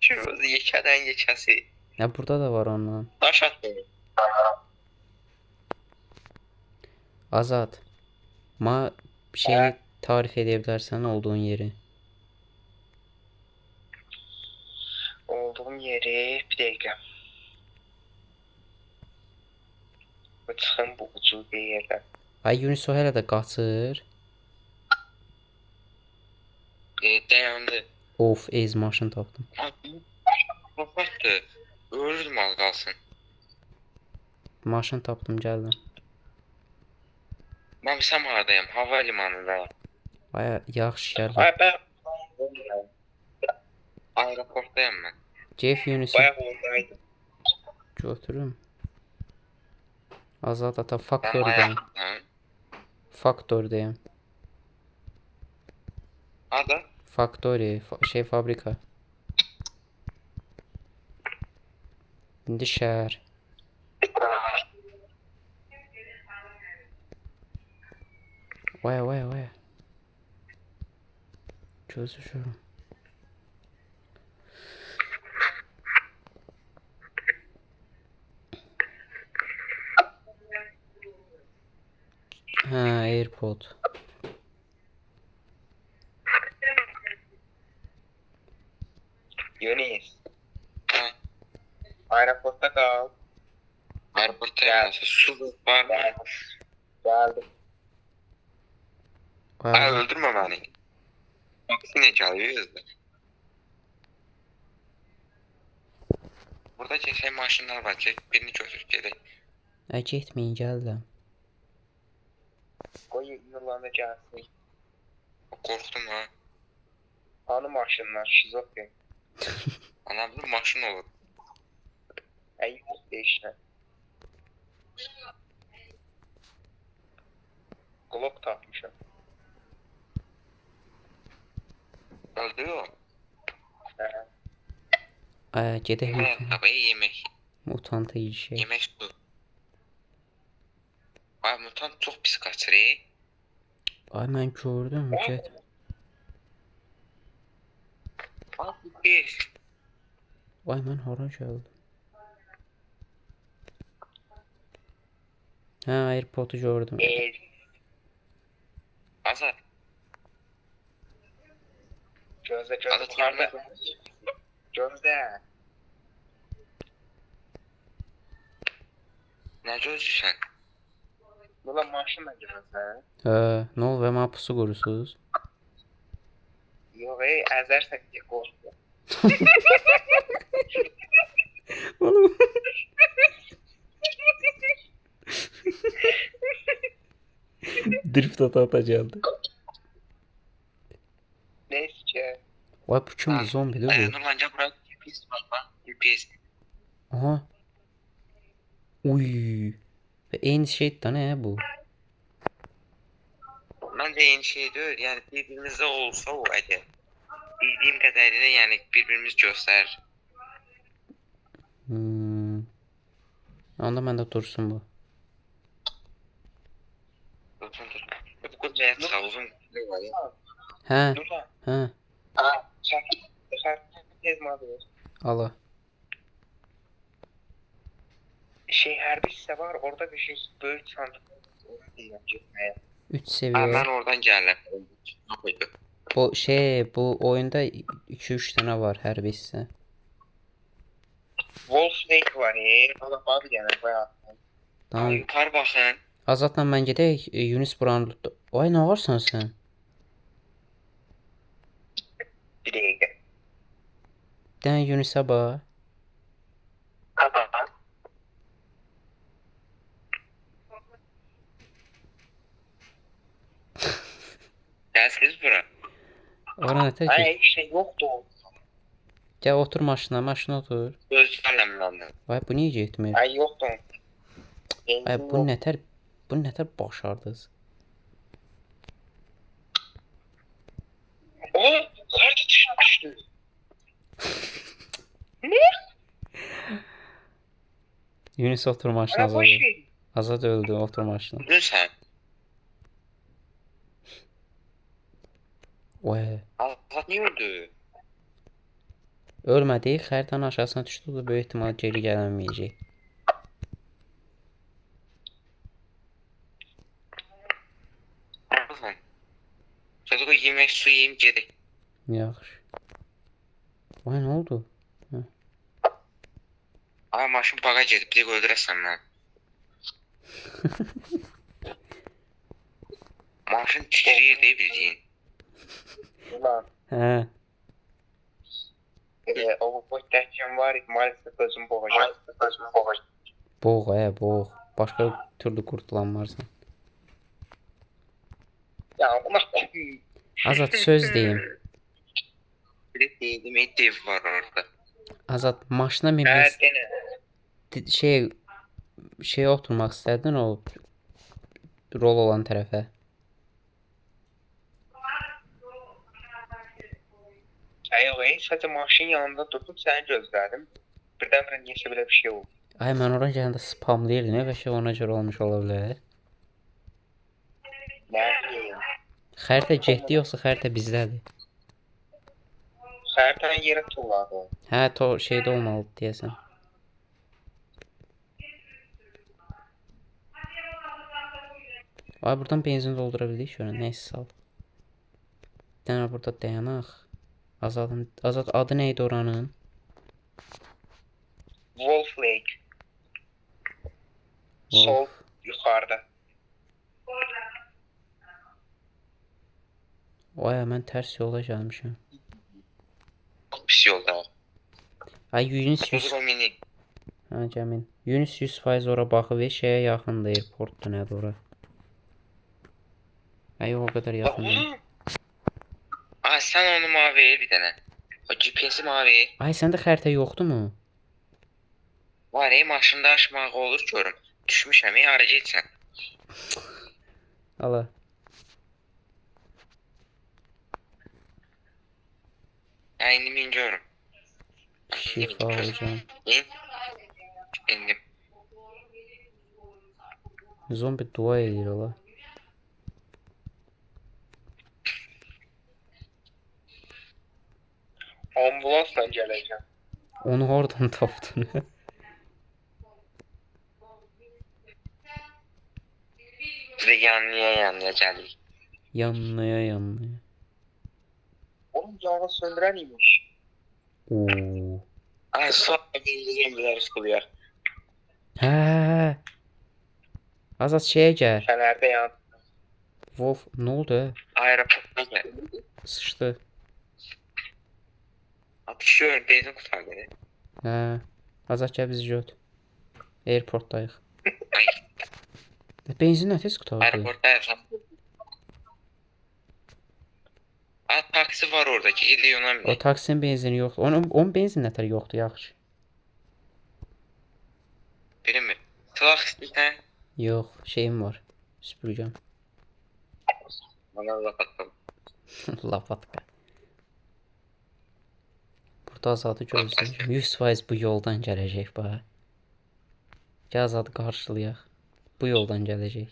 Ki özü yekədən yekəsi. Ya burada da var ondan. Daş attı. Azat. Ma şeyi tarif edebilirsen olduğun yeri. Olduğum yeri bir dakika. Bu çıxın bu ucuz bir yerdən. Ay Yunus o hələ də qaçır. Dayandı. Of ez maşın tapdım. Kapattı. Ölürüm az qalsın. Maşın tapdım gəldim. Ben Samara'dayım. Havalimanında. Baya yaxşı gəldim. Ay ben aeroporttayım ben. Jeff Yunus'u Bayağı oradaydım. götürüm. Azat ata Ben faktördeyim. bayağı. Faktördeyim. Ada. Factory şey fabrika. İndi şəhər. Vaya. Çözüşürüm. Ha, AirPod. Yunus. Ha. Aeroportta kal. Aeroportta yani. Su var mı? Geldim. Ay öldürme beni. Yine çalıyoruz da. Burada şey maşınlar var. Çek birini çözür gerek. Ay getməyin gəldim. Koy yıllarına gelsin. Korktum ha. Hanı maşınlar şizofren. Anamlı maşın olur. Ay yok değişler. Glock takmışım. Öldü o. Ay gedək Tabii yemek. mutanta ilişək. Yemek su. Ay mutant çok pis kaçır. Ay mən gördüm get. Ay pis. Ay mən hara gəldim? Ha AirPod'u gördüm. Azat. Gözde. Gözde. Ne gözlüsən? Bula maşınla gözdə. Nə oldu və mənə pusu qurusuz? Yox, əzərsək deyə qorxdu. Oğlum. Drift ata geldi. Neyse ki. Vay bu kimdi zombi de bu? Nurlanca bura UPS var bak. UPS. Aha. Uy. Ve en şey de ne bu? Bence yeni şey değil. Yani birbirimizde olsa o hadi. Bildiğim kadarıyla yani birbirimiz göster. Onda məndə dursun bu. Dur. Bu kız ne yapsa uzun var ya. Hə. Nurlan. Hə. Sen tez mavi. Ala. Şey her bir hisse var. Orada bir şey büyük sandık. 3 seviye. Ben oradan geldim. Bu şey bu oyunda 2-3 tane var hər birisi. Wolf Snake var ya. Valla var yani bayağı. Tamam. Yukarı bakın. Azatla mən gedək. Yunus buranı tutdu. Ay nə varsan sən? Bir dakika. Bir dənə Yunusa bax. Tamam. Gelsiniz bura. Ora nə tək? Ay işte yoktu. Gəl otur maşına otur. Gözlerle ben. Vay bu niyə getmir? Ay yoktu. Ay bu nətər başardınız? O kartı dışına düştü. Ne? Yunus otur maşına Bana Azad. boş ver. Azad öldü otur maşına. Dur sen. Vay. Allah niye öldü? Ölmədi, xəritənin aşağısına düşdü, o da böyük ehtimal geri gəlməyəcək. Oğlum. Çocuk yemek su yiyeyim geri. Yaxşı. Vay, nə oldu? Ay maşın baga gedib, bir öldürəsən mən. Maşın titriyir deyə bildiyin. Ulan, Hə, o boştayken var ya, maalesef özüm boğacağım. boğ, boğ. Başqa türlü qurtulanmarsan. Ya ona Azad, söz deyim. Bir deydim, dev var orada. Azad, maşına minmək dene. şey oturmaq istədin o rol olan tərəfə. Hayır, sadece maşın yanında durdum, seni gözledim. Birdenbire niyeyse böyle bir şey oldu. Ay, mən ora gələndə spamlayırdım, bəlkə ona görə olmuş ola bilər. Ne bileyim. Xəritə getdi yoxsa xəritə bizdədir? Her tane yere tulladı. Hə, şeydə olmalıdır deyəsən. Ay, buradan benzin doldura bildik şöyle, neyse sal. Bir dənə burada dayanaq. Azad adı neydi oranın? Wolf Lake. Wolf. Sol yukarıda. Ay, mən tərs yola gəlmişəm. Çok pis yolda. Ay, Yunus 100. Çocuk o minik. Hə, Cəmin. Yunus 100% ora baxıb şeyə yaxındır, airportdur nədir ora. Ay, o qədər yaxın deyil. Ay sen onu mavi ver bir tane. O GPS'i mavi ver. Ay, səndə xəritə yoxdurmu? Var maşında aşmağı olur görüm. Düşmüşəm ara geçsən. Ala. Ya indim in görüm. Şifa hocam. İn. İndim. Zombi dua edir ola. Ambulansla geleceğim. Onu oradan tapdın. Bir de yanlıya geldik. Yanlaya. Oğlum canı söndüren iyiymiş. Oo. Ay sonra bildiğim bir sıkılıyor. Hə. Azad şeyə gəl. Fenerde yan. Wolf, nə oldu? Aeroportda gel. Sıçdı. Atışıyor benzin kurtardı. Hə. Azad gəl bizi göt. Airportdayıq. Ay Benzin nə tez qutardı? aeroportda yaşam. Ay taksi var orada ki gidiyor ona O bile. taksinin benzini yoxdur. Onun benzin nətər yoxdur, yaxşı. Biri mi? Silah istersen Yox, şeyim var. Süpürgəm. bana laf attım. Lapatka. Burada Azadı gözləyir. 100% bu yoldan gələcək bax. Gəl Azadı qarşılayaq. Bu yoldan gələcək.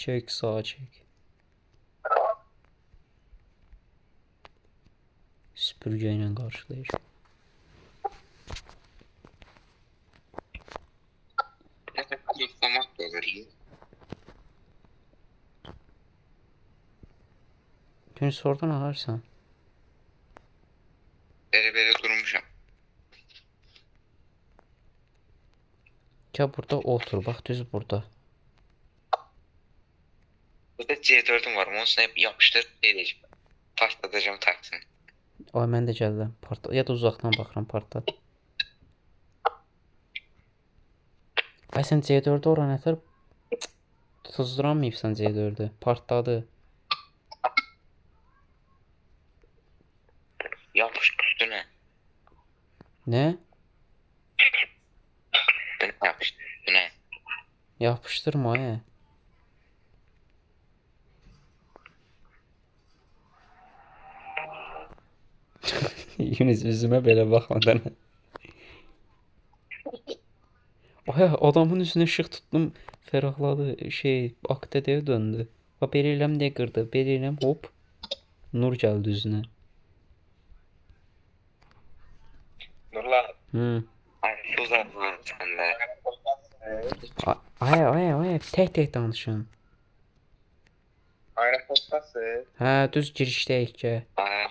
Çək, sağa çək. Süpürgə ilə qarşılayır. Yoklamak da olur iyi. Gün sordan alarsan. Bere durmuşam. Gəl burada otur, bax düz burada. Burada C4'üm var. Onu sana yapıştır. Edeceğim. Patlatacağım taksini. Ay, mən də gəldim. Ya da uzaqdan baxıram, partladı. Ay, sən C4'ü ora nətər tuzduranmayıbsan C4'ü. Partladı. Yapıştır üstüne. Nə? Üstüne yapıştır. Üstüne. Yapışdırma, Yunus, üzümə belə baxmadan. Ay, adamın üzünə işıq tutdum, ferahladı, AKTD-yə döndü. Bax, belə eləm deyə qırdı, belə eləm, hop. Nur gəldi üzünə. Nurlan. Hı. Ay uzatma sen de. Ay, tək danışın. Aeroportdasın. Hə, düz girişdəyik ki. Ay,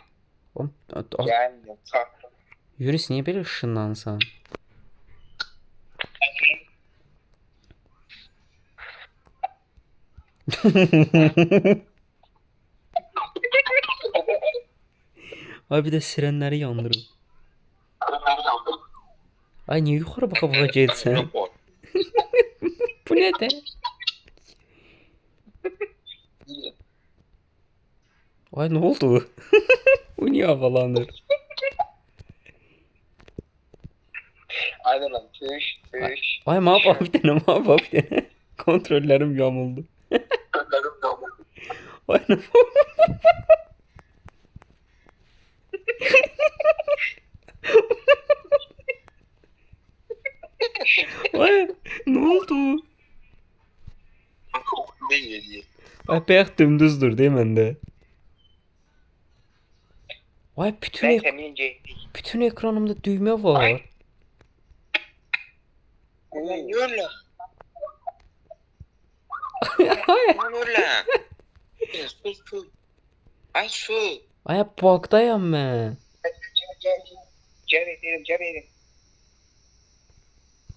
Gəldim. Çatdım. Yürüs niyə belə ışınlansan? Ay bir də sirənləri yandırıb. Ay niyə yuxarı baxa-baxa getsən? Bu nədir? Ay nə oldu? Bu niyə havalanır? Aynen lan. Tüş. Ay mənə bax bir dənə, mənə bax bir dənə. Kontrollərim yamuldu. Ay nə? Ay nə oldu? ne geliyor? Ay bayaq dümdüzdür deyə məndə. Ay Ben senin geçtik. bütün ekranımda düymə var. Ulan yolla. Ay, Ulan yolla. Su. Ay su. ay bugdayam mən. Gel edelim.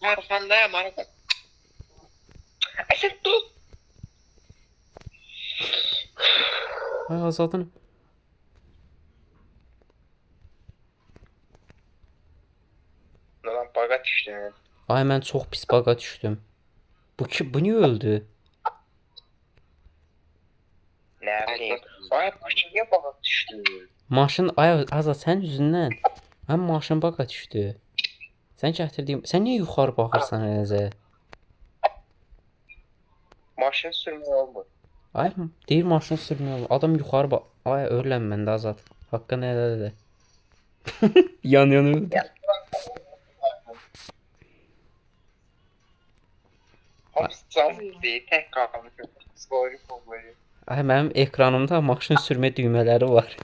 Arkandayım arka. Ay sen dur. Ay Azadın. Nurlan baga düştün. Ay mən çox pis baqa düşdüm. Bu niyə öldü? Ne bileyim. Ay başım niye baga düştü? Maşın ay Azad sən yüzündən. Mən maşın baqa düşdü. Sən gətirdiyin, sən niyə yuxarı baxırsan eləzə? Maşın sürmüyor olmur. Ay deyir maşın sürmüyor. Adam yuxarı bax. Ay öləm məndə Azad. Haqqını helal elə. Yan öldü. Hapsam bir tek kalmış. Psikolojik olmayı. Ay mənim ekranımda maşın sürmə düymələri var.